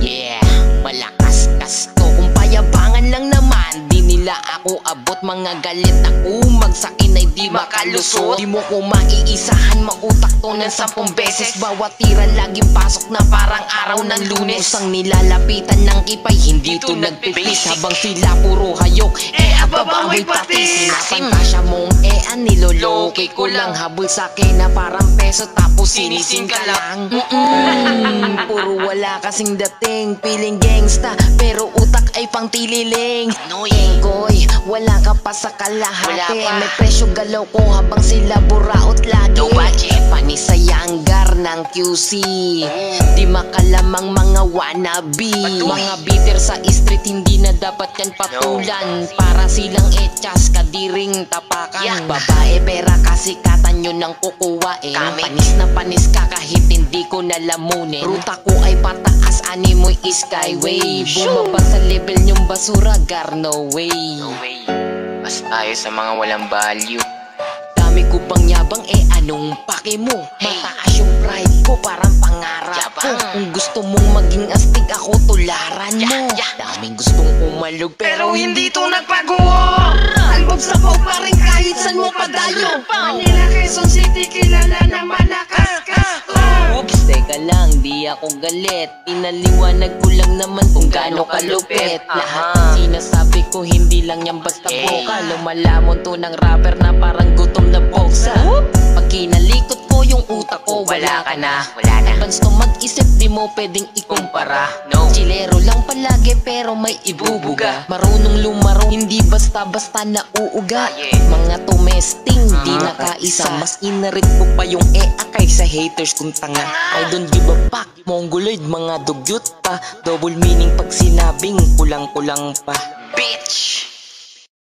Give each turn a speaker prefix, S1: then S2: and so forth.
S1: Yeah, malakas kasto kung payabangan lang naman. Di nila ako abot, mga galit ako. Magsakin ay di makalusot. Di mo ko maiisahan, mautak to ng 10 beses. Bawat tira laging pasok na parang araw ng Lunes. Kusang nilalapitan ng kipay, hindi to nagpipis. Habang sila puro hayok, ababaw ay patis. Sinapantasya mong niloloke ko lang. Habol sa'kin na parang peso, tapos sinising ka lang. Puro wala kasing dating, feeling gangsta, pero utak ay pang tililing. Koy, wala ka pa sa kalahati. May presyo galaw ko habang sila buraot lagi. Panis sa yanggar ng QC, di makalamang mga wannabe. Mga bitter sa street, hindi na dapat yan patulan. Para silang etchas, kadiring tapakan. Babae pera kasikatan yun ang kukuwain. Panis na panis ka kahit hindi ko nalamunin. Ruta ko ay pataas, animoy skyway. Bumaba sa level nyong basura, gar no way.
S2: Mas tayo sa mga walang value.
S1: Dami ko pang yabang, anong pake mo? Mataas yung pride ko, parang pangarap ko. Kung gusto mong maging astig, ako tularan mo. Daming gustong umalog, pero hindi to nagpago. Albog sa pau pa rin kahit san mo padayo.
S3: Manila, Quezon City, kilala na malakas kasto.
S1: Oops, teka lang, di ako galit. Pinaliwanag ko lang naman kung gaano kalupit. Lahat sinasabi ko, hindi lang yan basta boka. Lumalamon to ng rapper na parang gutom na boksa. Pag kinalikot ko yung utak ko, wala ka na. Advance to mag-isip, di mo pwedeng ikumpara. Chilero lang palagi pero may ibubuga. Marunong lumaro, hindi basta-basta nauuga. Mga tumesting, di nakaisa. Mas inarit ko pa yung akay sa haters kung tanga. I don't give a fuck, mongoloid, mga dugyot pa. Double meaning pag sinabing kulang-kulang pa.
S2: Bitch!